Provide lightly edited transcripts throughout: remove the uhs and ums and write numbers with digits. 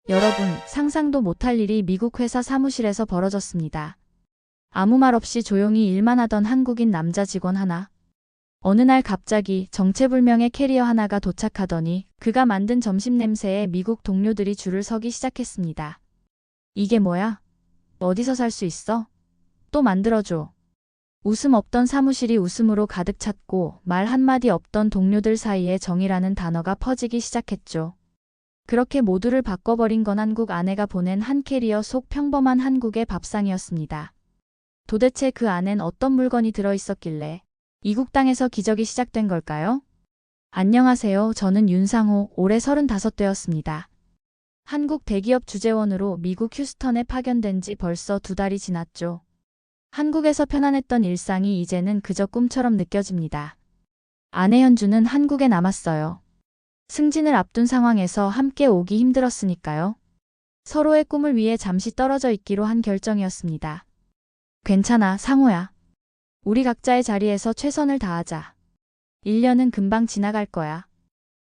여러분, 상상도 못할 일이 미국 회사 사무실에서 벌어졌습니다. 아무 말 없이 조용히 일만 하던 한국인 남자 직원 하나. 어느 날 갑자기 정체불명의 캐리어 하나가 도착하더니 그가 만든 점심 냄새에 미국 동료들이 줄을 서기 시작했습니다. 이게 뭐야? 어디서 살 수 있어? 또 만들어줘. 웃음 없던 사무실이 웃음으로 가득 찼고 말 한마디 없던 동료들 사이에 정이라는 단어가 퍼지기 시작했죠. 그렇게 모두를 바꿔버린 건 한국 아내가 보낸 한 캐리어 속 평범한 한국의 밥상이었습니다. 도대체 그 안엔 어떤 물건이 들어있었길래 이국 땅에서 기적이 시작된 걸까요? 안녕하세요. 저는 윤상호, 올해 35되었습니다. 한국 대기업 주재원으로 미국 휴스턴에 파견된 지 벌써 2달이 지났죠. 한국에서 편안했던 일상이 이제는 그저 꿈처럼 느껴집니다. 아내 현주는 한국에 남았어요. 승진을 앞둔 상황에서 함께 오기 힘들었으니까요. 서로의 꿈을 위해 잠시 떨어져 있기로 한 결정이었습니다. 괜찮아, 상호야. 우리 각자의 자리에서 최선을 다하자. 1년은 금방 지나갈 거야.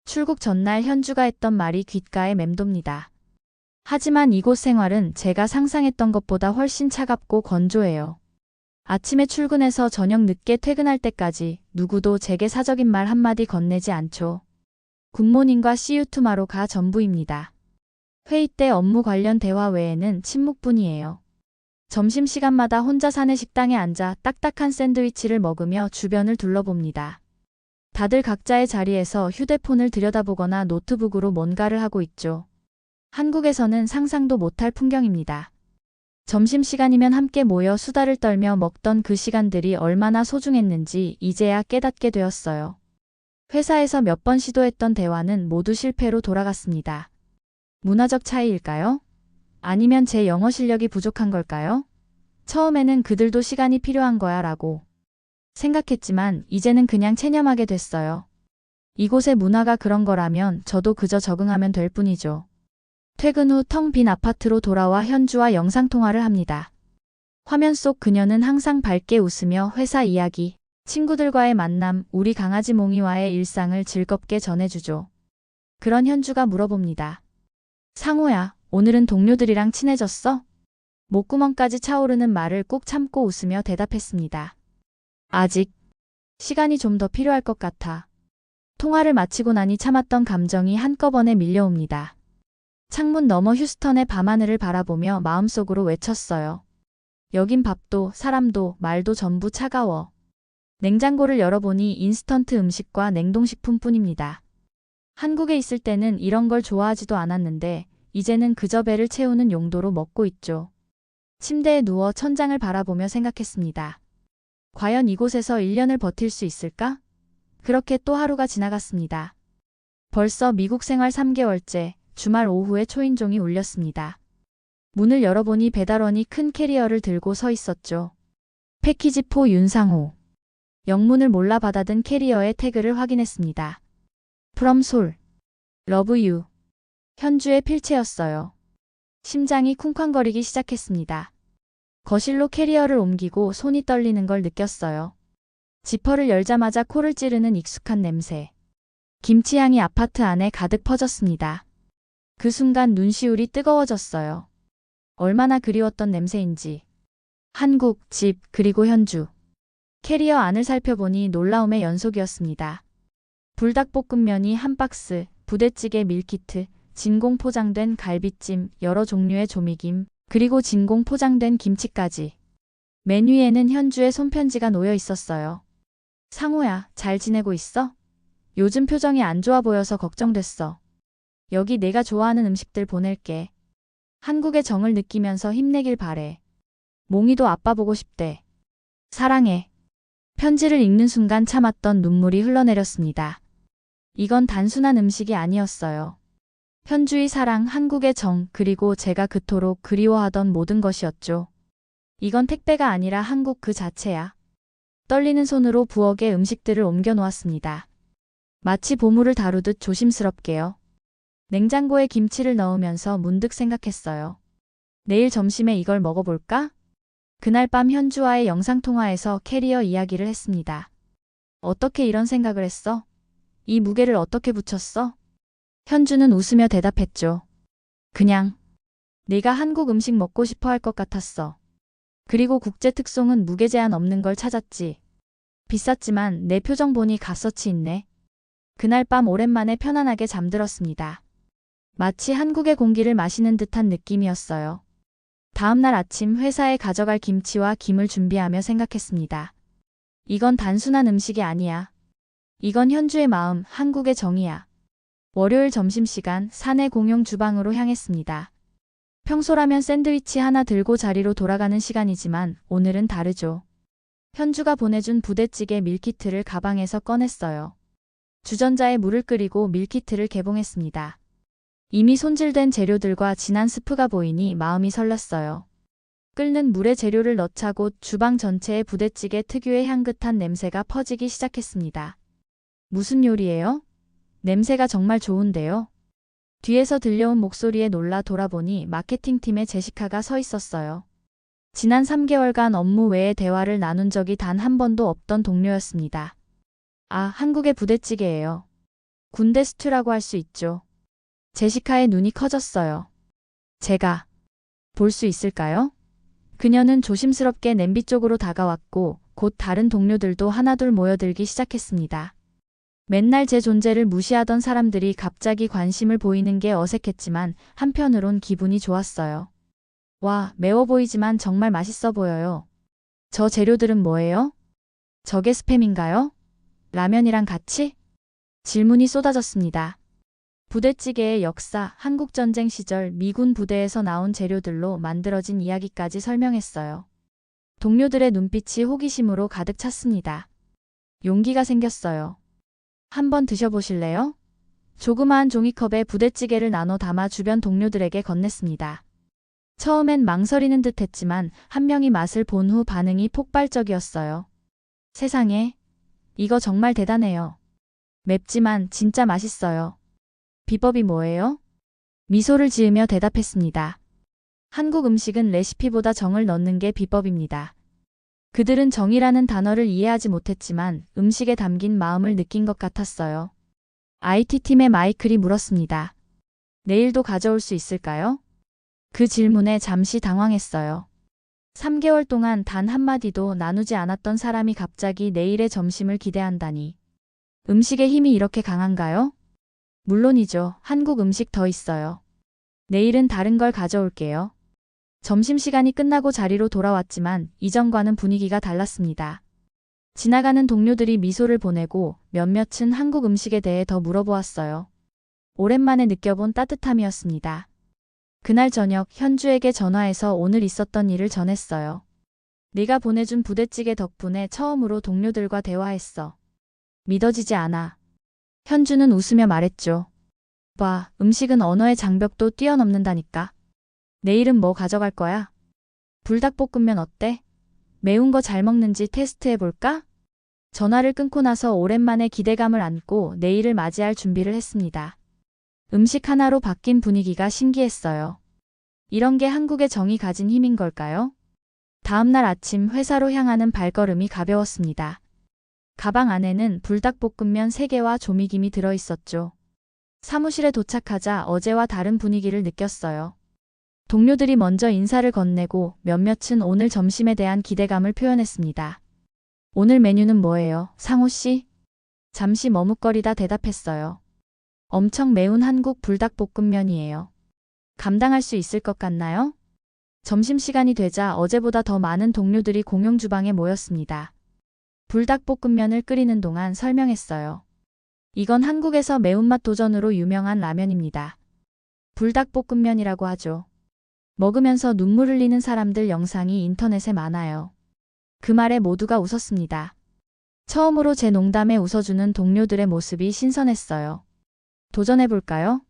출국 전날 현주가 했던 말이 귓가에 맴돕니다. 하지만 이곳 생활은 제가 상상했던 것보다 훨씬 차갑고 건조해요. 아침에 출근해서 저녁 늦게 퇴근할 때까지 누구도 제게 사적인 말 한마디 건네지 않죠. 굿모닝과 See you tomorrow가 전부입니다. 회의 때 업무 관련 대화 외에는 침묵뿐이에요. 점심시간마다 혼자 사는 식당에 앉아 딱딱한 샌드위치를 먹으며 주변을 둘러봅니다. 다들 각자의 자리에서 휴대폰을 들여다보거나 노트북으로 뭔가를 하고 있죠. 한국에서는 상상도 못할 풍경입니다. 점심시간이면 함께 모여 수다를 떨며 먹던 그 시간들이 얼마나 소중했는지 이제야 깨닫게 되었어요. 회사에서 몇 번 시도했던 대화는 모두 실패로 돌아갔습니다. 문화적 차이일까요? 아니면 제 영어 실력이 부족한 걸까요? 처음에는 그들도 시간이 필요한 거야 라고 생각했지만 이제는 그냥 체념하게 됐어요. 이곳의 문화가 그런 거라면 저도 그저 적응하면 될 뿐이죠. 퇴근 후 텅 빈 아파트로 돌아와 현주와 영상통화를 합니다. 화면 속 그녀는 항상 밝게 웃으며 회사 이야기, 친구들과의 만남, 우리 강아지 몽이와의 일상을 즐겁게 전해주죠. 그런 현주가 물어봅니다. 상호야, 오늘은 동료들이랑 친해졌어? 목구멍까지 차오르는 말을 꾹 참고 웃으며 대답했습니다. 아직 시간이 좀 더 필요할 것 같아. 통화를 마치고 나니 참았던 감정이 한꺼번에 밀려옵니다. 창문 너머 휴스턴의 밤하늘을 바라보며 마음속으로 외쳤어요. 여긴 밥도 사람도 말도 전부 차가워. 냉장고를 열어보니 인스턴트 음식과 냉동식품뿐입니다. 한국에 있을 때는 이런 걸 좋아하지도 않았는데 이제는 그저 배를 채우는 용도로 먹고 있죠. 침대에 누워 천장을 바라보며 생각했습니다. 과연 이곳에서 1년을 버틸 수 있을까? 그렇게 또 하루가 지나갔습니다. 벌써 미국 생활 3개월째, 주말 오후에 초인종이 울렸습니다. 문을 열어보니 배달원이 큰 캐리어를 들고 서 있었죠. 패키지 포 윤상호. 영문을 몰라 받아든 캐리어의 태그를 확인했습니다. From Seoul. Love you. 현주의 필체였어요. 심장이 쿵쾅거리기 시작했습니다. 거실로 캐리어를 옮기고 손이 떨리는 걸 느꼈어요. 지퍼를 열자마자 코를 찌르는 익숙한 냄새. 김치향이 아파트 안에 가득 퍼졌습니다. 그 순간 눈시울이 뜨거워졌어요. 얼마나 그리웠던 냄새인지. 한국, 집, 그리고 현주. 캐리어 안을 살펴보니 놀라움의 연속이었습니다. 불닭볶음면이 한 박스, 부대찌개 밀키트, 진공 포장된 갈비찜, 여러 종류의 조미김, 그리고 진공 포장된 김치까지. 맨 위에는 현주의 손편지가 놓여 있었어요. 상호야, 잘 지내고 있어? 요즘 표정이 안 좋아 보여서 걱정됐어. 여기 내가 좋아하는 음식들 보낼게. 한국의 정을 느끼면서 힘내길 바래. 몽이도 아빠 보고 싶대. 사랑해. 편지를 읽는 순간 참았던 눈물이 흘러내렸습니다. 이건 단순한 음식이 아니었어요. 현주의 사랑, 한국의 정, 그리고 제가 그토록 그리워하던 모든 것이었죠. 이건 택배가 아니라 한국 그 자체야. 떨리는 손으로 부엌에 음식들을 옮겨 놓았습니다. 마치 보물을 다루듯 조심스럽게요. 냉장고에 김치를 넣으면서 문득 생각했어요. 내일 점심에 이걸 먹어볼까? 그날 밤 현주와의 영상통화에서 캐리어 이야기를 했습니다. 어떻게 이런 생각을 했어? 이 무게를 어떻게 붙였어? 현주는 웃으며 대답했죠. 그냥 내가 한국 음식 먹고 싶어 할 것 같았어. 그리고 국제 특송은 무게 제한 없는 걸 찾았지. 비쌌지만 내 표정 보니 값어치 있네. 그날 밤 오랜만에 편안하게 잠들었습니다. 마치 한국의 공기를 마시는 듯한 느낌이었어요. 다음 날 아침 회사에 가져갈 김치와 김을 준비하며 생각했습니다. 이건 단순한 음식이 아니야. 이건 현주의 마음, 한국의 정이야. 월요일 점심시간 사내 공용 주방으로 향했습니다. 평소라면 샌드위치 하나 들고 자리로 돌아가는 시간이지만 오늘은 다르죠. 현주가 보내준 부대찌개 밀키트를 가방에서 꺼냈어요. 주전자에 물을 끓이고 밀키트를 개봉했습니다. 이미 손질된 재료들과 진한 스프가 보이니 마음이 설렜어요. 끓는 물에 재료를 넣자 곧 주방 전체에 부대찌개 특유의 향긋한 냄새가 퍼지기 시작했습니다. 무슨 요리예요? 냄새가 정말 좋은데요? 뒤에서 들려온 목소리에 놀라 돌아보니 마케팅팀의 제시카가 서 있었어요. 지난 3개월간 업무 외에 대화를 나눈 적이 단 한 번도 없던 동료였습니다. 아, 한국의 부대찌개예요. 군대 스튜라고 할 수 있죠. 제시카의 눈이 커졌어요. 제가 볼 수 있을까요? 그녀는 조심스럽게 냄비 쪽으로 다가왔고 곧 다른 동료들도 하나둘 모여들기 시작했습니다. 맨날 제 존재를 무시하던 사람들이 갑자기 관심을 보이는 게 어색했지만 한편으론 기분이 좋았어요. 와, 매워 보이지만 정말 맛있어 보여요. 저 재료들은 뭐예요? 저게 스팸인가요? 라면이랑 같이? 질문이 쏟아졌습니다. 부대찌개의 역사, 한국전쟁 시절 미군 부대에서 나온 재료들로 만들어진 이야기까지 설명했어요. 동료들의 눈빛이 호기심으로 가득 찼습니다. 용기가 생겼어요. 한번 드셔보실래요? 조그마한 종이컵에 부대찌개를 나눠 담아 주변 동료들에게 건넸습니다. 처음엔 망설이는 듯 했지만 한 명이 맛을 본 후 반응이 폭발적이었어요. 세상에, 이거 정말 대단해요. 맵지만 진짜 맛있어요. 비법이 뭐예요? 미소를 지으며 대답했습니다. 한국 음식은 레시피보다 정을 넣는 게 비법입니다. 그들은 정이라는 단어를 이해하지 못했지만 음식에 담긴 마음을 느낀 것 같았어요. IT팀의 마이클이 물었습니다. 내일도 가져올 수 있을까요? 그 질문에 잠시 당황했어요. 3개월 동안 단 한마디도 나누지 않았던 사람이 갑자기 내일의 점심을 기대한다니. 음식의 힘이 이렇게 강한가요? 물론이죠. 한국 음식 더 있어요. 내일은 다른 걸 가져올게요. 점심시간이 끝나고 자리로 돌아왔지만 이전과는 분위기가 달랐습니다. 지나가는 동료들이 미소를 보내고 몇몇은 한국 음식에 대해 더 물어보았어요. 오랜만에 느껴본 따뜻함이었습니다. 그날 저녁 현주에게 전화해서 오늘 있었던 일을 전했어요. 네가 보내준 부대찌개 덕분에 처음으로 동료들과 대화했어. 믿어지지 않아. 현주는 웃으며 말했죠. 봐, 음식은 언어의 장벽도 뛰어넘는다니까. 내일은 뭐 가져갈 거야? 불닭볶음면 어때? 매운 거 잘 먹는지 테스트해볼까? 전화를 끊고 나서 오랜만에 기대감을 안고 내일을 맞이할 준비를 했습니다. 음식 하나로 바뀐 분위기가 신기했어요. 이런 게 한국의 정이 가진 힘인 걸까요? 다음 날 아침 회사로 향하는 발걸음이 가벼웠습니다. 가방 안에는 불닭볶음면 3개와 조미김이 들어있었죠. 사무실에 도착하자 어제와 다른 분위기를 느꼈어요. 동료들이 먼저 인사를 건네고 몇몇은 오늘 점심에 대한 기대감을 표현했습니다. 오늘 메뉴는 뭐예요, 상호 씨? 잠시 머뭇거리다 대답했어요. 엄청 매운 한국 불닭볶음면이에요. 감당할 수 있을 것 같나요? 점심시간이 되자 어제보다 더 많은 동료들이 공용 주방에 모였습니다. 불닭볶음면을 끓이는 동안 설명했어요. 이건 한국에서 매운맛 도전으로 유명한 라면입니다. 불닭볶음면이라고 하죠. 먹으면서 눈물 흘리는 사람들 영상이 인터넷에 많아요. 그 말에 모두가 웃었습니다. 처음으로 제 농담에 웃어주는 동료들의 모습이 신선했어요. 도전해볼까요?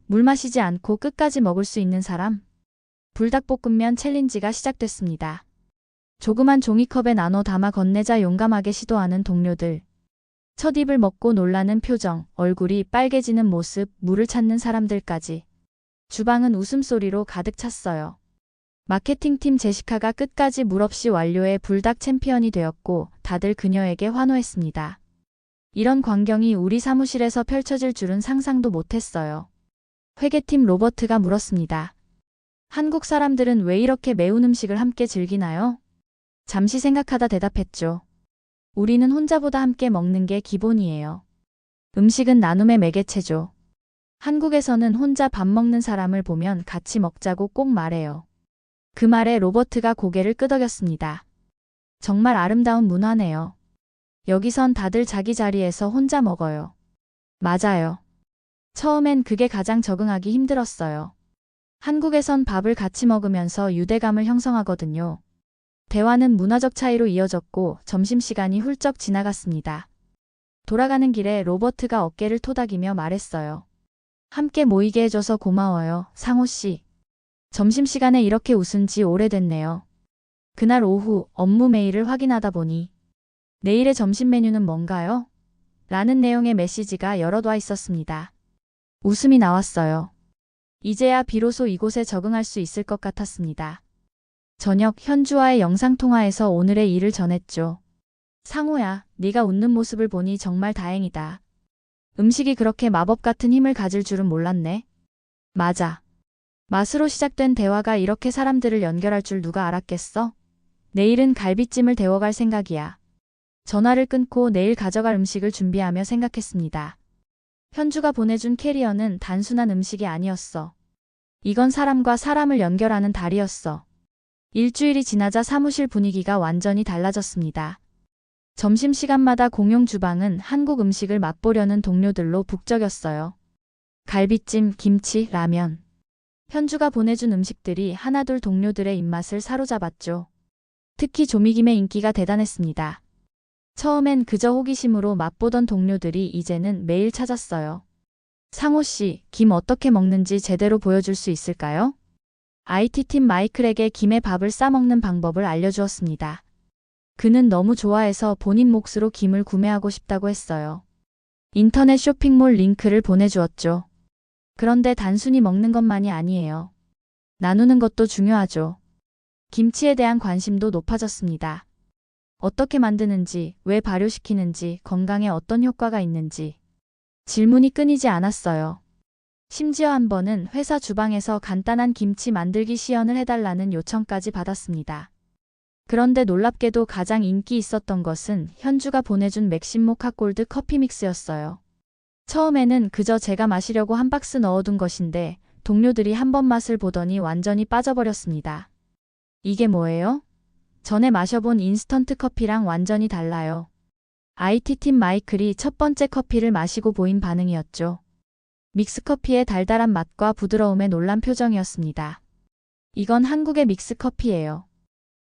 물 마시지 않고 끝까지 먹을 수 있는 사람? 불닭볶음면 챌린지가 시작됐습니다. 조그만 종이컵에 나눠 담아 건네자 용감하게 시도하는 동료들. 첫 입을 먹고 놀라는 표정, 얼굴이 빨개지는 모습, 물을 찾는 사람들까지. 주방은 웃음소리로 가득 찼어요. 마케팅팀 제시카가 끝까지 물없이 완료해 불닭 챔피언이 되었고 다들 그녀에게 환호했습니다. 이런 광경이 우리 사무실에서 펼쳐질 줄은 상상도 못했어요. 회계팀 로버트가 물었습니다. 한국 사람들은 왜 이렇게 매운 음식을 함께 즐기나요? 잠시 생각하다 대답했죠. 우리는 혼자보다 함께 먹는 게 기본이에요. 음식은 나눔의 매개체죠. 한국에서는 혼자 밥 먹는 사람을 보면 같이 먹자고 꼭 말해요. 그 말에 로버트가 고개를 끄덕였습니다. 정말 아름다운 문화네요. 여기선 다들 자기 자리에서 혼자 먹어요. 맞아요. 처음엔 그게 가장 적응하기 힘들었어요. 한국에선 밥을 같이 먹으면서 유대감을 형성하거든요. 대화는 문화적 차이로 이어졌고 점심시간이 훌쩍 지나갔습니다. 돌아가는 길에 로버트가 어깨를 토닥이며 말했어요. 함께 모이게 해줘서 고마워요, 상호 씨. 점심시간에 이렇게 웃은 지 오래됐네요. 그날 오후 업무 메일을 확인하다 보니 내일의 점심 메뉴는 뭔가요? 라는 내용의 메시지가 여럿 와 있었습니다. 웃음이 나왔어요. 이제야 비로소 이곳에 적응할 수 있을 것 같았습니다. 저녁 현주와의 영상통화에서 오늘의 일을 전했죠. 상호야, 네가 웃는 모습을 보니 정말 다행이다. 음식이 그렇게 마법 같은 힘을 가질 줄은 몰랐네. 맞아. 맛으로 시작된 대화가 이렇게 사람들을 연결할 줄 누가 알았겠어? 내일은 갈비찜을 데워갈 생각이야. 전화를 끊고 내일 가져갈 음식을 준비하며 생각했습니다. 현주가 보내준 캐리어는 단순한 음식이 아니었어. 이건 사람과 사람을 연결하는 다리였어. 일주일이 지나자 사무실 분위기가 완전히 달라졌습니다. 점심시간마다 공용 주방은 한국 음식을 맛보려는 동료들로 북적였어요. 갈비찜, 김치, 라면. 현주가 보내준 음식들이 하나둘 동료들의 입맛을 사로잡았죠. 특히 조미김의 인기가 대단했습니다. 처음엔 그저 호기심으로 맛보던 동료들이 이제는 매일 찾았어요. 상호 씨, 김 어떻게 먹는지 제대로 보여줄 수 있을까요? IT팀 마이클에게 김에 밥을 싸먹는 방법을 알려주었습니다. 그는 너무 좋아해서 본인 몫으로 김을 구매하고 싶다고 했어요. 인터넷 쇼핑몰 링크를 보내주었죠. 그런데 단순히 먹는 것만이 아니에요. 나누는 것도 중요하죠. 김치에 대한 관심도 높아졌습니다. 어떻게 만드는지, 왜 발효시키는지, 건강에 어떤 효과가 있는지. 질문이 끊이지 않았어요. 심지어 한 번은 회사 주방에서 간단한 김치 만들기 시연을 해달라는 요청까지 받았습니다. 그런데 놀랍게도 가장 인기 있었던 것은 현주가 보내준 맥심 모카 골드 커피 믹스였어요. 처음에는 그저 제가 마시려고 한 박스 넣어둔 것인데 동료들이 한 번 맛을 보더니 완전히 빠져버렸습니다. 이게 뭐예요? 전에 마셔본 인스턴트 커피랑 완전히 달라요. IT팀 마이클이 첫 번째 커피를 마시고 보인 반응이었죠. 믹스커피의 달달한 맛과 부드러움에 놀란 표정이었습니다. 이건 한국의 믹스커피예요.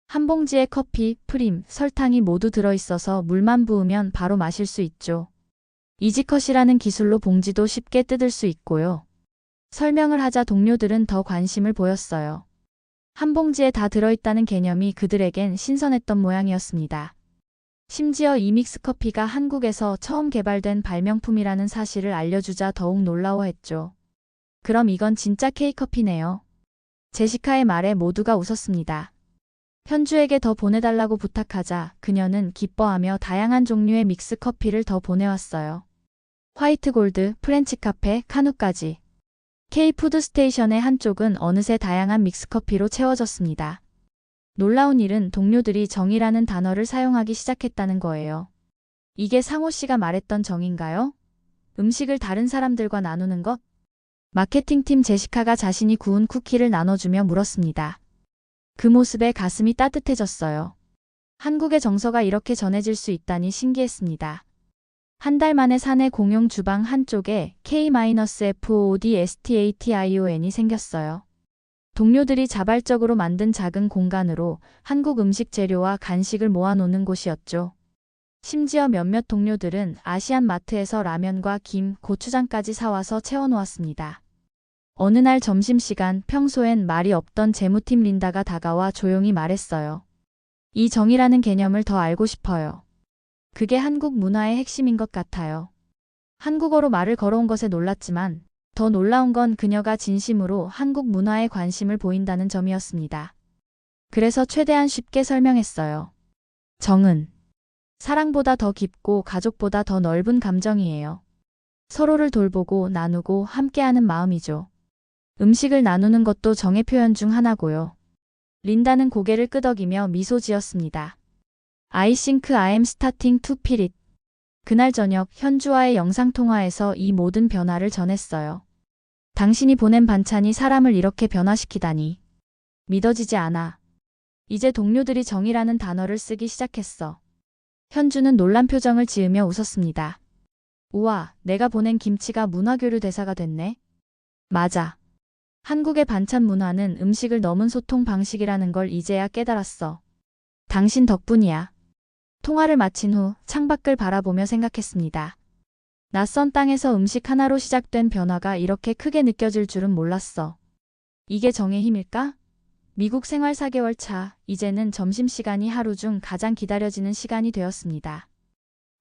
한 봉지에 커피, 프림, 설탕이 모두 들어있어서 물만 부으면 바로 마실 수 있죠. 이지컷이라는 기술로 봉지도 쉽게 뜯을 수 있고요. 설명을 하자 동료들은 더 관심을 보였어요. 한 봉지에 다 들어있다는 개념이 그들에겐 신선했던 모양이었습니다. 심지어 이 믹스커피가 한국에서 처음 개발된 발명품이라는 사실을 알려주자 더욱 놀라워했죠. 그럼 이건 진짜 K커피네요. 제시카의 말에 모두가 웃었습니다. 현주에게 더 보내달라고 부탁하자 그녀는 기뻐하며 다양한 종류의 믹스커피를 더 보내왔어요. 화이트 골드, 프렌치 카페, 카누까지. K푸드 스테이션의 한쪽은 어느새 다양한 믹스커피로 채워졌습니다. 놀라운 일은 동료들이 정이라는 단어를 사용하기 시작했다는 거예요. 이게 상호 씨가 말했던 정인가요? 음식을 다른 사람들과 나누는 것? 마케팅팀 제시카가 자신이 구운 쿠키를 나눠주며 물었습니다. 그 모습에 가슴이 따뜻해졌어요. 한국의 정서가 이렇게 전해질 수 있다니 신기했습니다. 한 달 만에 사내 공용 주방 한쪽에 K-FOOD STATION이 생겼어요. 동료들이 자발적으로 만든 작은 공간으로 한국 음식 재료와 간식을 모아놓는 곳이었죠. 심지어 몇몇 동료들은 아시안 마트에서 라면과 김, 고추장까지 사와서 채워놓았습니다. 어느 날 점심시간 평소엔 말이 없던 재무팀 린다가 다가와 조용히 말했어요. 이 정이라는 개념을 더 알고 싶어요. 그게 한국 문화의 핵심인 것 같아요. 한국어로 말을 걸어온 것에 놀랐지만 더 놀라운 건 그녀가 진심으로 한국 문화에 관심을 보인다는 점이었습니다. 그래서 최대한 쉽게 설명했어요. 정은 사랑보다 더 깊고 가족보다 더 넓은 감정이에요. 서로를 돌보고 나누고 함께하는 마음이죠. 음식을 나누는 것도 정의 표현 중 하나고요. 린다는 고개를 끄덕이며 미소 지었습니다. I think I'm starting to feel it. 그날 저녁 현주와의 영상통화에서 이 모든 변화를 전했어요. 당신이 보낸 반찬이 사람을 이렇게 변화시키다니. 믿어지지 않아. 이제 동료들이 정이라는 단어를 쓰기 시작했어. 현주는 놀란 표정을 지으며 웃었습니다. 우와, 내가 보낸 김치가 문화교류 대사가 됐네. 맞아. 한국의 반찬 문화는 음식을 넘은 소통 방식이라는 걸 이제야 깨달았어. 당신 덕분이야. 통화를 마친 후 창밖을 바라보며 생각했습니다. 낯선 땅에서 음식 하나로 시작된 변화가 이렇게 크게 느껴질 줄은 몰랐어. 이게 정의 힘일까? 미국 생활 4개월 차, 이제는 점심시간이 하루 중 가장 기다려지는 시간이 되었습니다.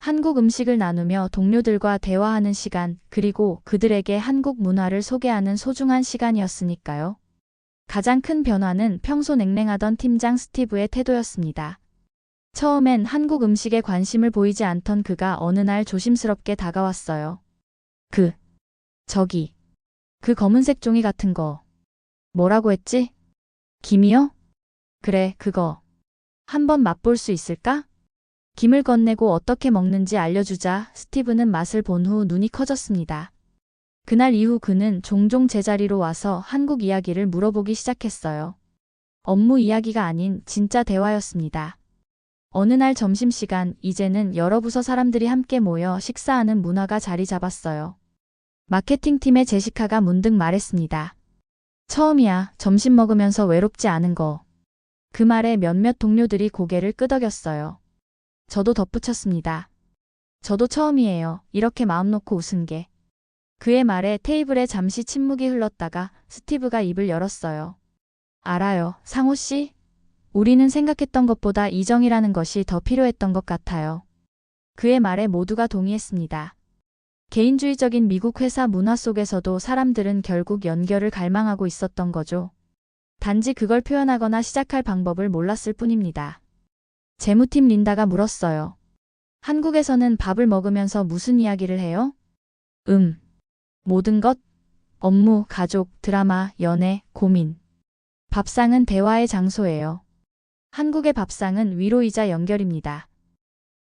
한국 음식을 나누며 동료들과 대화하는 시간, 그리고 그들에게 한국 문화를 소개하는 소중한 시간이었으니까요. 가장 큰 변화는 평소 냉랭하던 팀장 스티브의 태도였습니다. 처음엔 한국 음식에 관심을 보이지 않던 그가 어느 날 조심스럽게 다가왔어요. 저기, 그 검은색 종이 같은 거. 뭐라고 했지? 김이요? 그래, 그거. 한번 맛볼 수 있을까? 김을 건네고 어떻게 먹는지 알려주자 스티브는 맛을 본 후 눈이 커졌습니다. 그날 이후 그는 종종 제자리로 와서 한국 이야기를 물어보기 시작했어요. 업무 이야기가 아닌 진짜 대화였습니다. 어느 날 점심시간, 이제는 여러 부서 사람들이 함께 모여 식사하는 문화가 자리 잡았어요. 마케팅팀의 제시카가 문득 말했습니다. 처음이야, 점심 먹으면서 외롭지 않은 거. 그 말에 몇몇 동료들이 고개를 끄덕였어요. 저도 덧붙였습니다. 저도 처음이에요. 이렇게 마음 놓고 웃은 게. 그의 말에 테이블에 잠시 침묵이 흘렀다가 스티브가 입을 열었어요. 알아요, 상호 씨? 우리는 생각했던 것보다 이정이라는 것이 더 필요했던 것 같아요. 그의 말에 모두가 동의했습니다. 개인주의적인 미국 회사 문화 속에서도 사람들은 결국 연결을 갈망하고 있었던 거죠. 단지 그걸 표현하거나 시작할 방법을 몰랐을 뿐입니다. 재무팀 린다가 물었어요. 한국에서는 밥을 먹으면서 무슨 이야기를 해요? 모든 것? 업무, 가족, 드라마, 연애, 고민. 밥상은 대화의 장소예요. 한국의 밥상은 위로이자 연결입니다.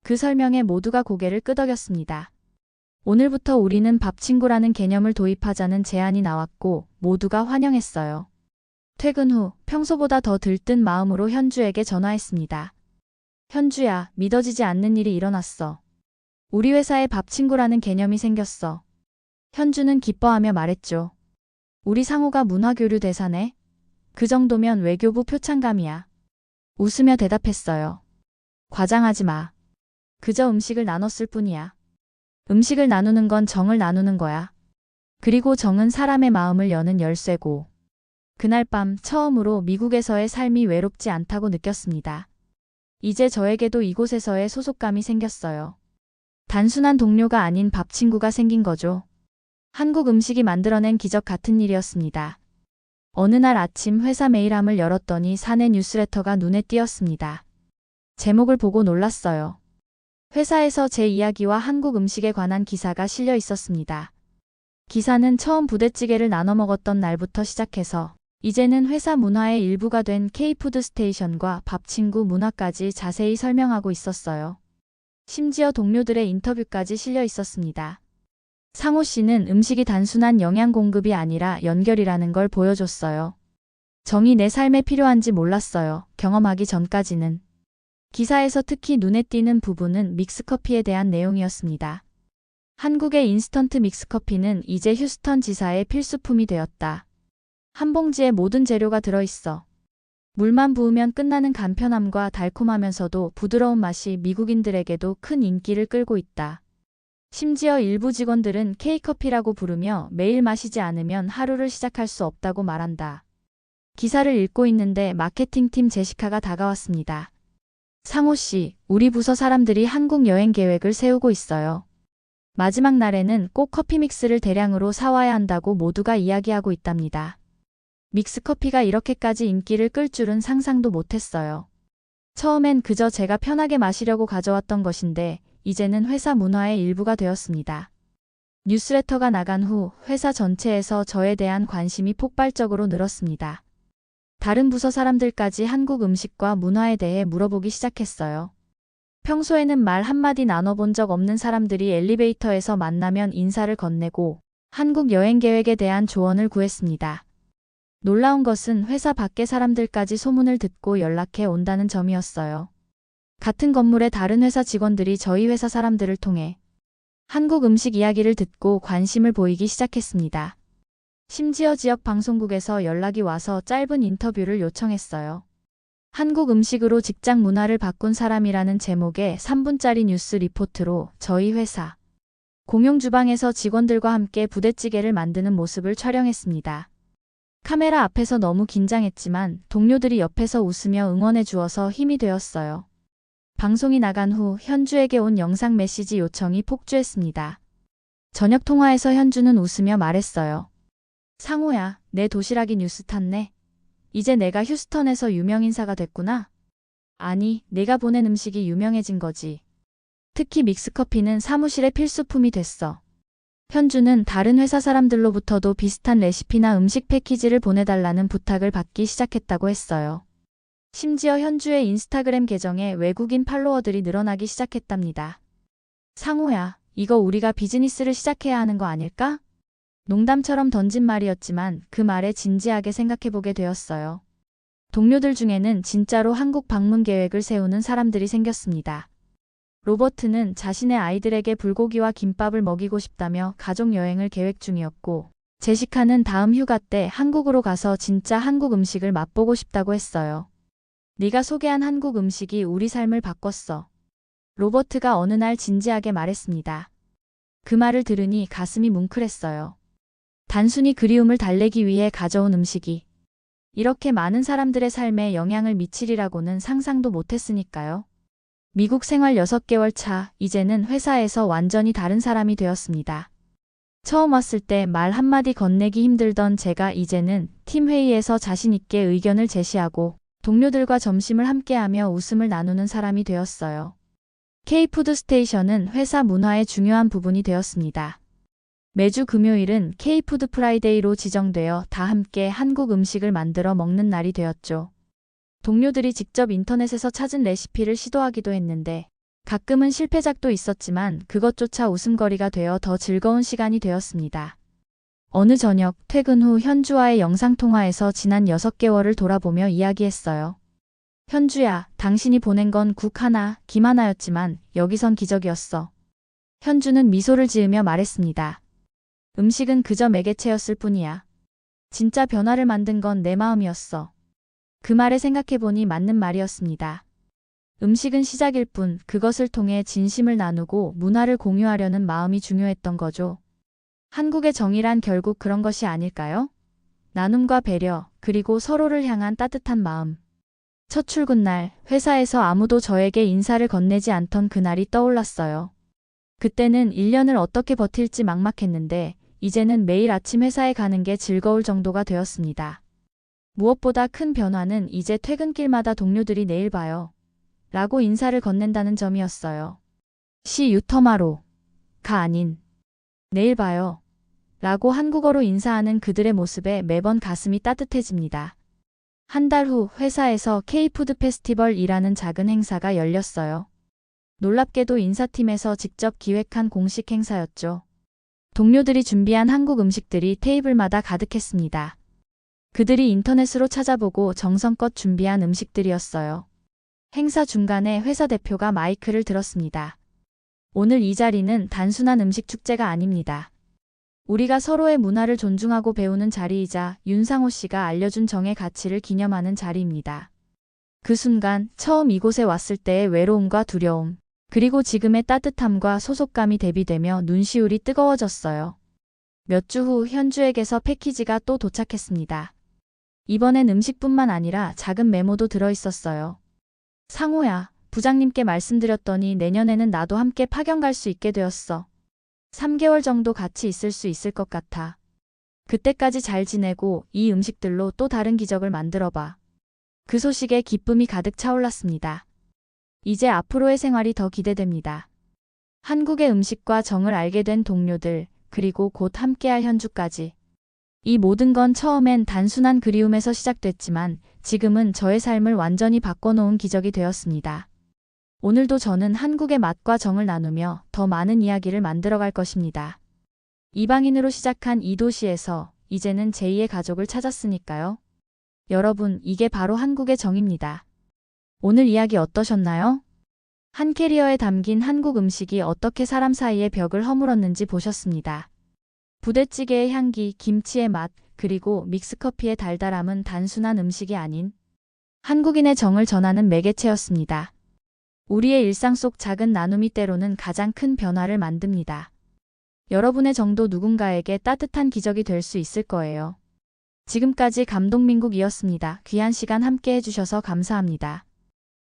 그 설명에 모두가 고개를 끄덕였습니다. 오늘부터 우리는 밥친구라는 개념을 도입하자는 제안이 나왔고 모두가 환영했어요. 퇴근 후 평소보다 더 들뜬 마음으로 현주에게 전화했습니다. 현주야, 믿어지지 않는 일이 일어났어. 우리 회사에 밥친구라는 개념이 생겼어. 현주는 기뻐하며 말했죠. 우리 상호가 문화교류 대사네. 그 정도면 외교부 표창감이야. 웃으며 대답했어요. 과장하지 마. 그저 음식을 나눴을 뿐이야. 음식을 나누는 건 정을 나누는 거야. 그리고 정은 사람의 마음을 여는 열쇠고. 그날 밤 처음으로 미국에서의 삶이 외롭지 않다고 느꼈습니다. 이제 저에게도 이곳에서의 소속감이 생겼어요. 단순한 동료가 아닌 밥 친구가 생긴 거죠. 한국 음식이 만들어낸 기적 같은 일이었습니다. 어느 날 아침 회사 메일함을 열었더니 사내 뉴스레터가 눈에 띄었습니다. 제목을 보고 놀랐어요. 회사에서 제 이야기와 한국 음식에 관한 기사가 실려 있었습니다. 기사는 처음 부대찌개를 나눠 먹었던 날부터 시작해서 이제는 회사 문화의 일부가 된 K푸드 스테이션과 밥친구 문화까지 자세히 설명하고 있었어요. 심지어 동료들의 인터뷰까지 실려 있었습니다. 상호 씨는 음식이 단순한 영양 공급이 아니라 연결이라는 걸 보여줬어요. 정이 내 삶에 필요한지 몰랐어요. 경험하기 전까지는. 기사에서 특히 눈에 띄는 부분은 믹스커피에 대한 내용이었습니다. 한국의 인스턴트 믹스커피는 이제 휴스턴 지사의 필수품이 되었다. 한 봉지에 모든 재료가 들어있어. 물만 부으면 끝나는 간편함과 달콤하면서도 부드러운 맛이 미국인들에게도 큰 인기를 끌고 있다. 심지어 일부 직원들은 K커피라고 부르며 매일 마시지 않으면 하루를 시작할 수 없다고 말한다. 기사를 읽고 있는데 마케팅팀 제시카가 다가왔습니다. 상호 씨, 우리 부서 사람들이 한국 여행 계획을 세우고 있어요. 마지막 날에는 꼭 커피 믹스를 대량으로 사와야 한다고 모두가 이야기하고 있답니다. 믹스커피가 이렇게까지 인기를 끌 줄은 상상도 못했어요. 처음엔 그저 제가 편하게 마시려고 가져왔던 것인데 이제는 회사 문화의 일부가 되었습니다. 뉴스레터가 나간 후 회사 전체에서 저에 대한 관심이 폭발적으로 늘었습니다. 다른 부서 사람들까지 한국 음식과 문화에 대해 물어보기 시작했어요. 평소에는 말 한마디 나눠본 적 없는 사람들이 엘리베이터에서 만나면 인사를 건네고 한국 여행 계획에 대한 조언을 구했습니다. 놀라운 것은 회사 밖의 사람들까지 소문을 듣고 연락해 온다는 점이었어요. 같은 건물의 다른 회사 직원들이 저희 회사 사람들을 통해 한국 음식 이야기를 듣고 관심을 보이기 시작했습니다. 심지어 지역 방송국에서 연락이 와서 짧은 인터뷰를 요청했어요. 한국 음식으로 직장 문화를 바꾼 사람이라는 제목의 3분짜리 뉴스 리포트로 저희 회사 공용 주방에서 직원들과 함께 부대찌개를 만드는 모습을 촬영했습니다. 카메라 앞에서 너무 긴장했지만 동료들이 옆에서 웃으며 응원해 주어서 힘이 되었어요. 방송이 나간 후 현주에게 온 영상 메시지 요청이 폭주했습니다. 저녁 통화에서 현주는 웃으며 말했어요. 상호야, 내 도시락이 뉴스 탔네. 이제 내가 휴스턴에서 유명인사가 됐구나. 아니, 내가 보낸 음식이 유명해진 거지. 특히 믹스커피는 사무실의 필수품이 됐어. 현주는 다른 회사 사람들로부터도 비슷한 레시피나 음식 패키지를 보내달라는 부탁을 받기 시작했다고 했어요. 심지어 현주의 인스타그램 계정에 외국인 팔로워들이 늘어나기 시작했답니다. 상호야, 이거 우리가 비즈니스를 시작해야 하는 거 아닐까? 농담처럼 던진 말이었지만 그 말에 진지하게 생각해보게 되었어요. 동료들 중에는 진짜로 한국 방문 계획을 세우는 사람들이 생겼습니다. 로버트는 자신의 아이들에게 불고기와 김밥을 먹이고 싶다며 가족 여행을 계획 중이었고, 제시카는 다음 휴가 때 한국으로 가서 진짜 한국 음식을 맛보고 싶다고 했어요. 네가 소개한 한국 음식이 우리 삶을 바꿨어. 로버트가 어느 날 진지하게 말했습니다. 그 말을 들으니 가슴이 뭉클했어요. 단순히 그리움을 달래기 위해 가져온 음식이 이렇게 많은 사람들의 삶에 영향을 미치리라고는 상상도 못했으니까요. 미국 생활 6개월 차, 이제는 회사에서 완전히 다른 사람이 되었습니다. 처음 왔을 때 말 한마디 건네기 힘들던 제가 이제는 팀 회의에서 자신 있게 의견을 제시하고 동료들과 점심을 함께하며 웃음을 나누는 사람이 되었어요. K푸드 스테이션은 회사 문화의 중요한 부분이 되었습니다. 매주 금요일은 K푸드 프라이데이로 지정되어 다 함께 한국 음식을 만들어 먹는 날이 되었죠. 동료들이 직접 인터넷에서 찾은 레시피를 시도하기도 했는데 가끔은 실패작도 있었지만 그것조차 웃음거리가 되어 더 즐거운 시간이 되었습니다. 어느 저녁 퇴근 후 현주와의 영상통화에서 지난 6개월을 돌아보며 이야기했어요. 현주야, 당신이 보낸 건 국 하나, 김 하나였지만 여기선 기적이었어. 현주는 미소를 지으며 말했습니다. 음식은 그저 매개체였을 뿐이야. 진짜 변화를 만든 건 내 마음이었어. 그 말에 생각해보니 맞는 말이었습니다. 음식은 시작일 뿐 그것을 통해 진심을 나누고 문화를 공유하려는 마음이 중요했던 거죠. 한국의 정의란 결국 그런 것이 아닐까요? 나눔과 배려, 그리고 서로를 향한 따뜻한 마음. 첫 출근 날, 회사에서 아무도 저에게 인사를 건네지 않던 그날이 떠올랐어요. 그때는 1년을 어떻게 버틸지 막막했는데 이제는 매일 아침 회사에 가는 게 즐거울 정도가 되었습니다. 무엇보다 큰 변화는 이제 퇴근길마다 동료들이 내일 봐요. 라고 인사를 건넨다는 점이었어요. 시 유터마로가 아닌 내일 봐요. 라고 한국어로 인사하는 그들의 모습에 매번 가슴이 따뜻해집니다. 한 달 후 회사에서 K푸드 페스티벌이라는 작은 행사가 열렸어요. 놀랍게도 인사팀에서 직접 기획한 공식 행사였죠. 동료들이 준비한 한국 음식들이 테이블마다 가득했습니다. 그들이 인터넷으로 찾아보고 정성껏 준비한 음식들이었어요. 행사 중간에 회사 대표가 마이크를 들었습니다. 오늘 이 자리는 단순한 음식 축제가 아닙니다. 우리가 서로의 문화를 존중하고 배우는 자리이자 윤상호 씨가 알려준 정의 가치를 기념하는 자리입니다. 그 순간 처음 이곳에 왔을 때의 외로움과 두려움, 그리고 지금의 따뜻함과 소속감이 대비되며 눈시울이 뜨거워졌어요. 몇 주 후 현주에게서 패키지가 또 도착했습니다. 이번엔 음식뿐만 아니라 작은 메모도 들어있었어요. 상호야, 부장님께 말씀드렸더니 내년에는 나도 함께 파견 갈 수 있게 되었어. 3개월 정도 같이 있을 수 있을 것 같아. 그때까지 잘 지내고 이 음식들로 또 다른 기적을 만들어봐. 그 소식에 기쁨이 가득 차올랐습니다. 이제 앞으로의 생활이 더 기대됩니다. 한국의 음식과 정을 알게 된 동료들, 그리고 곧 함께할 현주까지. 이 모든 건 처음엔 단순한 그리움에서 시작됐지만 지금은 저의 삶을 완전히 바꿔놓은 기적이 되었습니다. 오늘도 저는 한국의 맛과 정을 나누며 더 많은 이야기를 만들어갈 것입니다. 이방인으로 시작한 이 도시에서 이제는 제2의 가족을 찾았으니까요. 여러분, 이게 바로 한국의 정입니다. 오늘 이야기 어떠셨나요? 한 캐리어에 담긴 한국 음식이 어떻게 사람 사이의 벽을 허물었는지 보셨습니다. 부대찌개의 향기, 김치의 맛, 그리고 믹스커피의 달달함은 단순한 음식이 아닌 한국인의 정을 전하는 매개체였습니다. 우리의 일상 속 작은 나눔이 때로는 가장 큰 변화를 만듭니다. 여러분의 정도 누군가에게 따뜻한 기적이 될 수 있을 거예요. 지금까지 감동민국이었습니다. 귀한 시간 함께 해주셔서 감사합니다.